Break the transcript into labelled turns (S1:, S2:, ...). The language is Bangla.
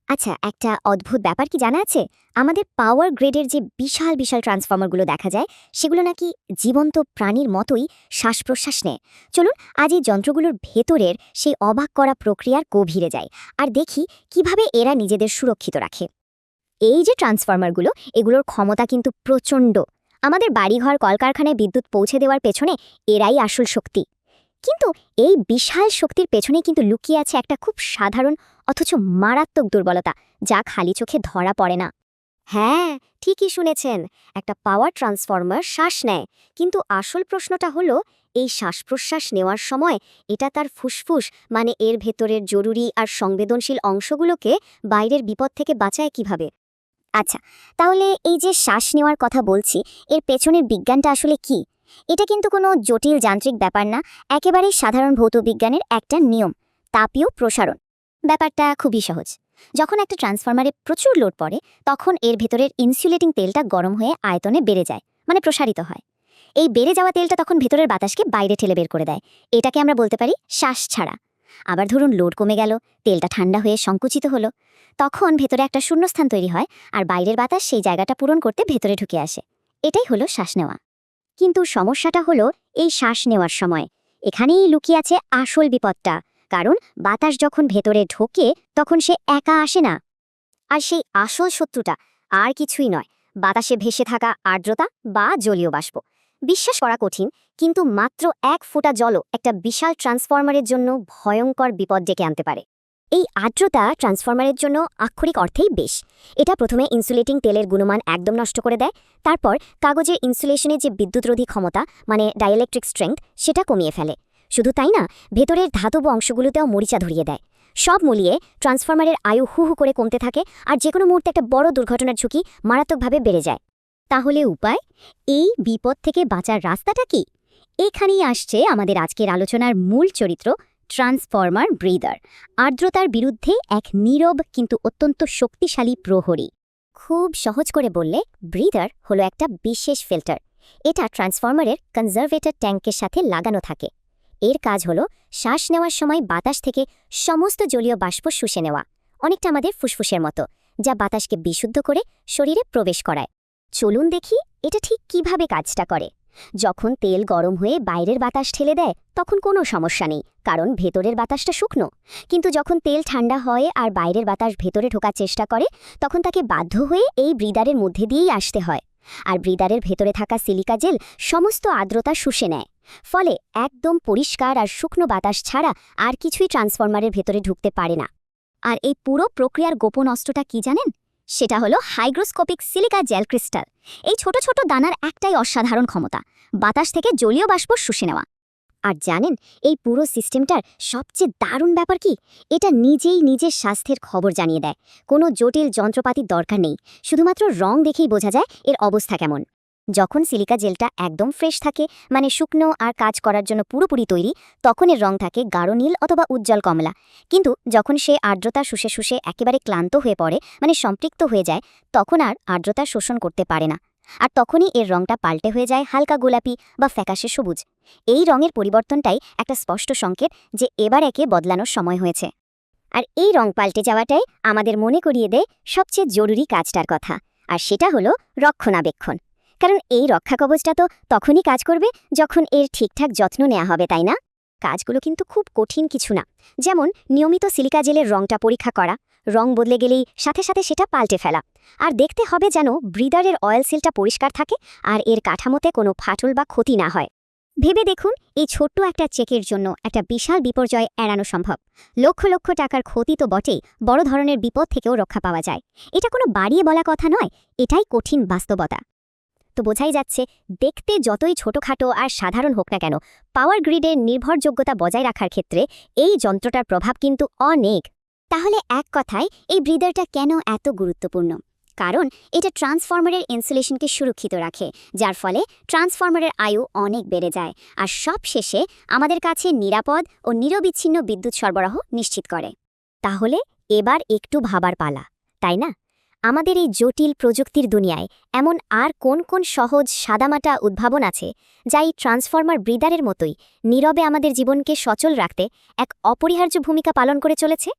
S1: আচ্ছা, একটা অদ্ভুত ব্যাপার কি জানা আছে? আমাদের পাওয়ার গ্রিডের যে বিশাল বিশাল ট্রান্সফর্মারগুলো দেখা যায়, সেগুলো নাকি জীবন্ত প্রাণীর মতোই শ্বাস-প্রশ্বাস নেয়। চলুন আজ এই যন্ত্রগুলোর ভেতরের সেই অবাক করা প্রক্রিয়ার গভীরে যাই আর দেখি কিভাবে এরা নিজেদের সুরক্ষিত রাখে। এই যে ট্রান্সফর্মারগুলো, এগুলোর ক্ষমতা কিন্তু প্রচণ্ড। আমাদের বাড়িঘর কলকারখানায় বিদ্যুৎ পৌঁছে দেওয়ার পেছনে এরাই আসল শক্তি। কিন্তু এই বিশাল শক্তির পেছনে কিন্তু লুকিয়ে আছে একটা খুব সাধারণ অথচ মারাত্মক দুর্বলতা, যা খালি চোখে ধরা পড়ে না। হ্যাঁ, ঠিকই শুনেছেন, একটা পাওয়ার ট্রান্সফর্মার শ্বাস নেয়, কিন্তু আসল প্রশ্নটা হলো এই শ্বাস-প্রশ্বাস নেওয়ার সময় এটা তার ফুসফুস মানে এর ভেতরের জরুরি আর সংবেদনশীল অংশগুলোকে বাইরের বিপদ থেকে বাঁচায় কিভাবে। আচ্ছা, তাহলে এই যে শ্বাস নেওয়ার কথা বলছি, এর পেছনের বিজ্ঞানটা আসলে কি? এটা কিন্তু কোনো জটিল যান্ত্রিক ব্যাপার না, একেবারেই সাধারণ ভৌতবিজ্ঞানের একটা নিয়ম, তাপীয় প্রসারণ। ব্যাপারটা খুবই সহজ। যখন একটা ট্রান্সফরমারে প্রচুর লোড পড়ে, তখন এর ভেতরের ইনসুলেটিং তেলটা গরম হয়ে আয়তনে বেড়ে যায়, মানে প্রসারিত হয়। এই বেড়ে যাওয়া তেলটা তখন ভেতরের বাতাসকে বাইরে ঠেলে বের করে দেয়। এটাকে আমরা বলতে পারি শ্বাস ছাড়া। আবার ধরুন লোড কমে গেল, তেলটা ঠান্ডা হয়ে সংকুচিত হলো, তখন ভেতরে একটা শূন্যস্থান তৈরি হয় আর বাইরের বাতাস সেই জায়গাটা পূরণ করতে ভেতরে ঢুকে আসে। এটাই হলো শ্বাস নেওয়া। কিন্তু সমস্যাটা হলো এই শ্বাস নেওয়ার সময় এখানেই লুকিয়ে আছে আসল বিপদটা। কারণ বাতাস যখন ভেতরে ঢোকে, তখন সে একা আসে না। আর সেই আসল শত্রুটা আর কিছুই নয়, বাতাসে ভেসে থাকা আর্দ্রতা বা জলীয় বাষ্প। বিশ্বাস করা কঠিন, কিন্তু মাত্র 1 ফোঁটা জলও একটা বিশাল ট্রান্সফরমারের জন্য ভয়ঙ্কর বিপদ ডেকে আনতে পারে। এই আর্দ্রতা ট্রান্সফরমারের জন্য আক্ষরিক অর্থেই বেশ। এটা প্রথমে ইনসুলেটিং তেলের গুণমান একদম নষ্ট করে দেয়, তারপর কাগজের ইনসুলেশনের যে বিদ্যুৎরোধী ক্ষমতা মানে ডাইইলেকট্রিক স্ট্রেংথ সেটা কমিয়ে ফেলে। শুধু তাই না, ভেতরের ধাতব অংশগুলোতেও মরিচা ধরিয়ে দেয়। সব মিলিয়ে ট্রান্সফরমারের আয়ু হু হু করে কমতে থাকে আর যে কোনো মুহূর্তে একটা বড় দুর্ঘটনার ঝুঁকি মারাত্মকভাবে বেড়ে যায়। তাহলে উপায়? এই বিপদ থেকে বাঁচার রাস্তাটা কি? এখানেই আসছে আমাদের আজকের আলোচনার মূল চরিত্র, ট্রান্সফরমার ব্রিদার, আর্দ্রতার বিরুদ্ধে এক নীরব কিন্তু অত্যন্ত শক্তিশালী প্রহরী। খুব সহজ করে বললে, ব্রিদার হলো একটা বিশেষ ফিল্টার। এটা ট্রান্সফরমারের কনজারভেটর ট্যাঙ্কের সাথে লাগানো থাকে। এর কাজ হলো শ্বাস নেওয়ার সময় বাতাস থেকে সমস্ত জলীয় বাষ্প শুষে নেওয়া, অনেকটা আমাদের ফুসফুসের মতো, যা বাতাসকে বিশুদ্ধ করে শরীরে প্রবেশ করায়। চলুন দেখি এটা ঠিক কিভাবে কাজটা করে। যখন তেল গরম হয়ে বাইরের বাতাস ঠেলে দেয়, তখন কোনো সমস্যা নেই, কারণ ভেতরের বাতাসটা শুকনো। কিন্তু যখন তেল ঠান্ডা হয় আর বাইরের বাতাস ভেতরে ঢোকার চেষ্টা করে, তখন তাকে বাধ্য হয়ে এই ব্রিদারের মধ্যে দিয়েই আসতে হয়। আর ব্রিদারের ভেতরে থাকা সিলিকা জেল সমস্ত আর্দ্রতা শুষে নেয়। ফলে একদম পরিষ্কার আর শুকনো বাতাস ছাড়া আর কিছুই ট্রান্সফরমারের ভেতরে ঢুকতে পারে না। আর এই পুরো প্রক্রিয়ার গোপন অস্ত্রটা কি জানেন? সেটা হলো হাইগ্রোস্কোপিক সিলিকা জেল ক্রিস্টাল। এই ছোট ছোট দানার একটাই অসাধারণ ক্ষমতা, বাতাস থেকে জলীয় বাষ্প শুষে নেওয়া। আর জানেন এই পুরো সিস্টেমটার সবচেয়ে দারুণ ব্যাপার কি? এটা নিজেই নিজের স্বাস্থ্যের খবর জানিয়ে দেয়। কোনো জটিল যন্ত্রপাতির দরকার নেই, শুধুমাত্র রং দেখেই বোঝা যায় এর অবস্থা কেমন। যখন সিলিকা জেলটা একদম ফ্রেশ থাকে, মানে শুকনো আর কাজ করার জন্য পুরোপুরি তৈরি, তখন এর রং থাকে গাঢ় নীল অথবা উজ্জ্বল কমলা। কিন্তু যখন সে আর্দ্রতা শুষে শুষে একেবারে ক্লান্ত হয়ে পড়ে, মানে সম্পৃক্ত হয়ে যায়, তখন আর আর্দ্রতা শোষণ করতে পারে না। আর তখনই এর রংটা পাল্টে হয়ে যায় হালকা গোলাপি বা ফ্যাকাশে সবুজ। এই রঙের পরিবর্তনটাই একটা স্পষ্ট সংকেত যে এবার একে বদলানোর সময় হয়েছে। আর এই রং পাল্টে যাওয়াটাই আমাদের মনে করিয়ে দেয় সবচেয়ে জরুরি কাজটার কথা, আর সেটা হলো রক্ষণাবেক্ষণ। কারণ এই রক্ষা কবচটা তো তখনই কাজ করবে যখন এর ঠিকঠাক যত্ন নেওয়া হবে, তাই না? কাজগুলো কিন্তু খুব কঠিন কিছু না। যেমন নিয়মিত সিলিকা জেলের রংটা পরীক্ষা করা, রং বদলে গেলেই সাথে সাথে সেটা পাল্টে ফেলা। আর দেখতে হবে যেন ব্রিদারের অয়েল সিলটা পরিষ্কার থাকে আর এর কাঠামোতে কোনো ফাটল বা ক্ষতি না হয়। ভেবে দেখুন, এই ছোট্ট একটা চেকের জন্য একটা বিশাল বিপর্যয় এড়ানো সম্ভব। লক্ষ লক্ষ টাকার ক্ষতি তো বটেই, বড় ধরনের বিপদ থেকেও রক্ষা পাওয়া যায়। এটা কোনো বাড়িয়ে বলা কথা নয়, এটাই কঠিন বাস্তবতা। তো বোঝাই যাচ্ছে, দেখতে যতই ছোটখাটো আর সাধারণ হোক না কেন, পাওয়ার গ্রিডের নির্ভরযোগ্যতা বজায় রাখার ক্ষেত্রে এই যন্ত্রটার প্রভাব কিন্তু অনেক। তাহলে এক কথায় এই ব্রিদারটা কেন এত গুরুত্বপূর্ণ? কারণ এটা ট্রান্সফরমারের ইনসুলেশনকে সুরক্ষিত রাখে, যার ফলে ট্রান্সফরমারের আয়ু অনেক বেড়ে যায় আর সব শেষে আমাদের কাছে নিরাপদ ও নিরবিচ্ছিন্ন বিদ্যুৎ সরবরাহ নিশ্চিত করে। তাহলে এবার একটু ভাবার পালা, তাই না? আমাদের এই জটিল প্রযুক্তির দুনিয়ায় এমন আর কোন কোন সহজ সাদামাটা উদ্ভাবন আছে যা এই ট্রান্সফরমার ব্রিদারের মতোই নীরবে আমাদের জীবনকে সচল রাখতে এক অপরিহার্য ভূমিকা পালন করে চলেছে?